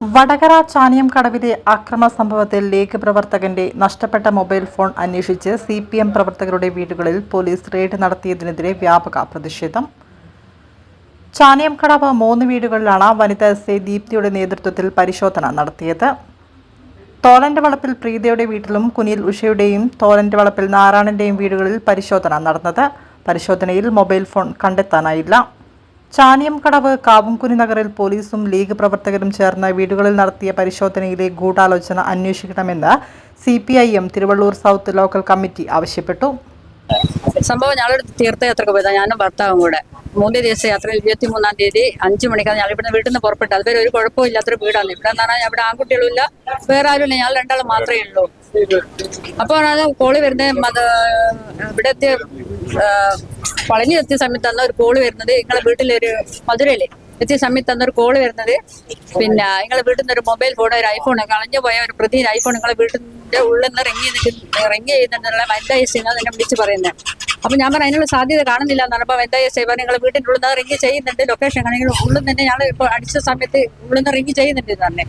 വടകര ചാനിയംകടവിലെ അക്രമ സംഭവത്തിൽ ലീഗ് പ്രവർത്തകന്റെ നഷ്ടപ്പെട്ട മൊബൈൽ ഫോൺ അന്വേഷിച്ച് CPM പ്രവർത്തകരുടെ വീടുകളിൽ പോലീസ് റെയ്ഡ് നടത്തിയതിനെതിരെ വ്യാപക പ്രതിഷേധം. ചാനിയംകടവ് 3 വീടുകളിലാണ് വനിതാ SI ദീപ്തിയുടെ നേതൃത്വത്തിൽ പരിശോധന നടത്തിയത്. തോലന്റെ വളപ്പിൽ പ്രീതയുടെ വീട്ടിലും കുനിയിൽ ഉഷയുടെയും തോലന്റെ വളപ്പിൽ നാരായണന്റെയും വീടുകളിൽ പരിശോധന നടന്നത്. പരിശോധനയിൽ മൊബൈൽ ഫോൺ കണ്ടെത്താനായില്ല. ചാനിയംകടവ് കാവുംകുനി നഗറിൽ പോലീസും ലീഗ് പ്രവർത്തകരും ചേർന്ന് വീടുകളിൽ നടത്തിയ പരിശോധനയിലെ ഗൂഢാലോചന അന്വേഷിക്കണമെന്ന് CPIM Thiruvallur south local committee ആവശ്യപ്പെട്ടു. സംഭവം ഞങ്ങൾ തീർത്ഥയാത്രക്ക് പോയതാണ്. ഞാനും ഭർത്താവും കൂടെ 3 ദിവസ യാത്രയിൽ 23-ാം തീയതി 5 മണിക്കാണ് ഞങ്ങൾ ഇവിടെ വീട്ടിൽ നിന്ന് പുറപ്പെട്ടു. അതുവരെ ഒരു കുഴപ്പമില്ലാത്തൊരു വീടാണ്. ഇവിടെ എന്ന് പറഞ്ഞാൽ അവിടെ ആൺകുട്ടികളും ഇല്ല, വേറെ ആരും ഇല്ല, ഞങ്ങൾ രണ്ടാളും മാത്രമേ ഉള്ളൂ. അപ്പോൾ അത് കോളി വരുന്നത് ഇവിടെ എത്തിയ പളനി എത്തിയ സമയത്ത് തന്ന ഒരു കോള് വരുന്നത് നിങ്ങളെ വീട്ടിലൊരു മധുരയില് എത്തിയ സമയത്ത് തന്നൊരു കോള് വരുന്നത് പിന്നെ നിങ്ങളെ വീട്ടിൽ നിന്ന് ഒരു മൊബൈൽ ഫോൺ ഒരു ഐഫോൺ കളഞ്ഞു പോയ ഒരു പ്രതി ഐഫോൺ നിങ്ങളെ വീട്ടിന്റെ ഉള്ളിൽ നിന്ന് റിങ് ചെയ്യുന്നുള്ള വനിതാ SI എന്നെ വിളിച്ച് പറയുന്നത്. അപ്പൊ ഞാൻ പറഞ്ഞ അതിനുള്ള സാധ്യത കാണുന്നില്ല എന്ന് പറഞ്ഞപ്പോൾ വനിതാ SI പറഞ്ഞു നിങ്ങളെ വീട്ടിന്റെ ഉള്ളിൽ നിന്ന് റിങ് ചെയ്യുന്നുണ്ട്, ലൊക്കേഷൻ ആണെങ്കിൽ ഉള്ളിൽ തന്നെ ഞങ്ങൾ ഇപ്പോൾ അടിച്ച സമയത്ത് ഉള്ളിൽ നിന്ന് റിങ് ചെയ്യുന്നുണ്ട് എന്ന് പറഞ്ഞു.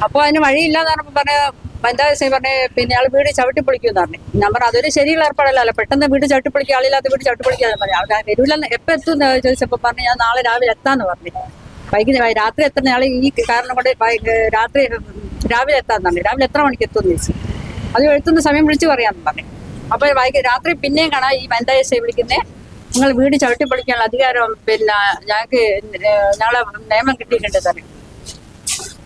അപ്പോൾ അതിന് വഴിയില്ല എന്ന് പറഞ്ഞപ്പോൾ പറഞ്ഞ വനിതാ SI പറഞ്ഞ് പിന്നെ ആൾ വീട് ചവിട്ടി പൊളിക്കുമെന്ന് പറഞ്ഞു. ഞാൻ പറഞ്ഞു അതൊരു ശരിയുള്ള ഏർപ്പാടല്ലോ, പെട്ടെന്ന് വീട് ചവിട്ടി പൊളിക്കുക, ആളില്ലാത്ത വീട് ചവിട്ടി പൊളിക്കാന്ന് പറഞ്ഞു. ആൾ വരൂലെന്ന് എപ്പോൾ എത്തും എന്ന് ചോദിച്ചപ്പോൾ പറഞ്ഞു ഞാൻ നാളെ രാവിലെ എത്താന്ന് പറഞ്ഞു. രാത്രി എത്തുന്ന ആൾ ഈ കാരണം കൊണ്ട് രാത്രി രാവിലെ എത്താന്ന് പറഞ്ഞു. രാവിലെ എത്ര മണിക്ക് എത്തുമെന്ന് ചോദിച്ചു. അത് എത്തുന്ന സമയം വിളിച്ച് പറയാമെന്ന് പറഞ്ഞു. അപ്പോൾ രാത്രി പിന്നെയും കാണാം ഈ വനിതാ SI വിളിക്കുന്നേ നിങ്ങൾ വീട് ചവിട്ടി പൊളിക്കാനുള്ള അധികാരം പിന്നെ ഞങ്ങൾക്ക് ഞങ്ങളെ നിയമം കിട്ടിയിട്ടുണ്ട് തന്നെ.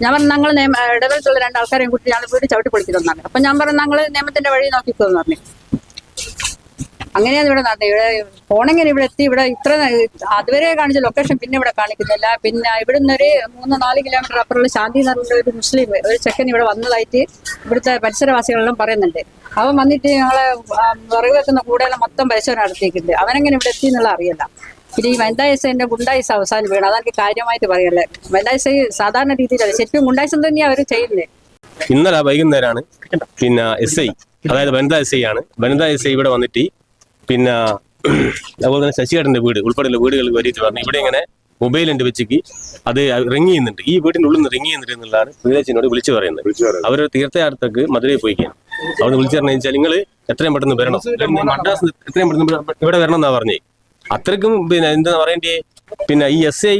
ഞാൻ പറഞ്ഞു ഞങ്ങൾ ഇടവലത്തുള്ള 2 ആൾക്കാരെയും കൂട്ടി ഞങ്ങൾ വീട് ചവിട്ടി പൊളിക്കുന്നതാണ്. അപ്പൊ ഞാൻ പറഞ്ഞു ഞങ്ങൾ നിയമത്തിന്റെ വഴി നോക്കിക്കോന്ന് പറഞ്ഞു. അങ്ങനെയാണ് ഇവിടെ നടന്നത്. ഇവിടെ ഫോണെങ്ങനെ ഇവിടെ എത്തി, ഇവിടെ ഇത്ര അതുവരെ കാണിച്ച ലൊക്കേഷൻ പിന്നെ ഇവിടെ കാണിക്കുന്നില്ല. പിന്നെ ഇവിടെ നിന്നൊരു 3-4 കിലോമീറ്റർ അപ്പുറമുള്ള ശാന്തി നഗറിന്റെ ഒരു മുസ്ലിം ഒരു ചെക്കൻ ഇവിടെ വന്നതായിട്ട് ഇവിടുത്തെ പരിസരവാസികളെല്ലാം പറയുന്നുണ്ട്. അവൻ വന്നിട്ട് ഞങ്ങളെ വിറക് വെക്കുന്ന കൂടെയെല്ലാം മൊത്തം പരിശോധന നടത്തിയിട്ടുണ്ട്. അവനെങ്ങനെ ഇവിടെ എത്തി എന്നുള്ള അറിയില്ല. പിന്നെ ഈ വനിതാ SIന്റെ ഗുണ്ടായിസ് അവസാനം വീണ് അതെനിക്ക് കാര്യമായിട്ട് പറയല്ലേ. വനിതാ SI സാധാരണ രീതിയിലല്ല, ശരിക്കും ഗുണ്ടായിസം തന്നെയാണ് അവർ ചെയ്യുന്നത്. ഇന്നലെ വൈകുന്നേരമാണ് പിന്നെ SI, അതായത് വനിതാ SI ആണ്. വനിതാ SI ഇവിടെ വന്നിട്ട് പിന്നെ അതുപോലെ തന്നെ ശശികേട്ടന്റെ വീട് ഉൾപ്പെടെയുള്ള വീടുകൾ വരിയിട്ട് പറഞ്ഞു ഇവിടെ ഇങ്ങനെ മൊബൈലിന്റെ വെച്ചിക്ക് അത് റിങ് ചെയ്യുന്നുണ്ട്, ഈ വീടിന്റെ ഉള്ളിൽ നിന്ന് റിങ് ചെയ്യുന്നുണ്ട് എന്നുള്ളതാണ് പ്രിയദർശിനോട് വിളിച്ചു പറയുന്നത്. അവരൊരു തീർത്ഥയാത്രക്ക് മധുരയിൽ പോയിക്കാണ്. അവിടെ വിളിച്ചു പറഞ്ഞു വെച്ചാൽ നിങ്ങൾ എത്രയും പെട്ടെന്ന് വരണം, മദ്രാസ് എത്രയും പെട്ടെന്ന് ഇവിടെ വരണം എന്നാ പറഞ്ഞേ. അത്രയ്ക്കും പിന്നെ എന്താ പറയേണ്ടേ, പിന്നെ ഈ SI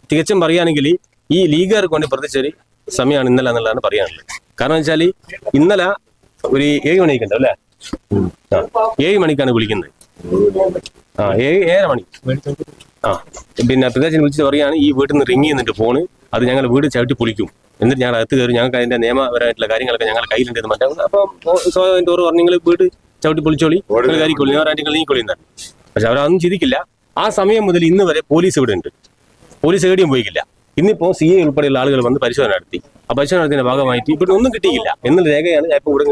തികച്ചും പറയുകയാണെങ്കിൽ ഈ ലീഗുകാർക്ക് കൊണ്ട് പ്രത്യേകിച്ചൊരു സമയമാണ് ഇന്നലെ എന്നുള്ളതാണ് പറയാനുള്ളത്. കാരണം വെച്ചാൽ ഇന്നലെ ഒരു 7 മണിക്കുണ്ടാവും അല്ലേ, 7 മണിക്കാണ് വിളിക്കുന്നത്. 7:30 മണി. പിന്നെ പ്രത്യേകിച്ച് വിളിച്ചിട്ട് പറയുകയാണ് ഈ വീട്ടിൽ നിന്ന് റിങ് ചെയ്യുന്നുണ്ട് ഫോണ്, അത് ഞങ്ങൾ വീട് ചവിട്ടി പൊളിക്കും, എന്നിട്ട് ഞങ്ങൾ അകത്ത് കയറി ഞങ്ങൾക്ക് അതിന്റെ നിയമപരമായിട്ടുള്ള കാര്യങ്ങളൊക്കെ ഞങ്ങൾ കയ്യിലുണ്ടെന്ന് മറ്റേ. അപ്പം സ്വാഭാവികം തോറ് പറഞ്ഞു നിങ്ങൾ വീട് ചവിട്ടി പൊളിച്ചോളി, കാര്യക്കൊള്ളി, നിങ്ങൾ നീക്കൊള്ളി എന്നാണ്. പക്ഷെ അവരതൊന്നും ചിന്തിക്കില്ല. ആ സമയം മുതൽ ഇന്ന് വരെ പോലീസ് ഇവിടെ ഉണ്ട്, പോലീസ് എവിടെയും പോയിക്കില്ല. ഇന്നിപ്പോ CA ഉൾപ്പെടെയുള്ള ആളുകൾ വന്ന് പരിശോധന നടത്തി. ആ പരിശോധന നടത്തിയതിന്റെ ഭാഗമായിട്ട് ഇവിടെ ഒന്നും കിട്ടിയില്ല എന്നുള്ള രേഖയാണ് ഞാൻ ഇപ്പോൾ ഇവിടെ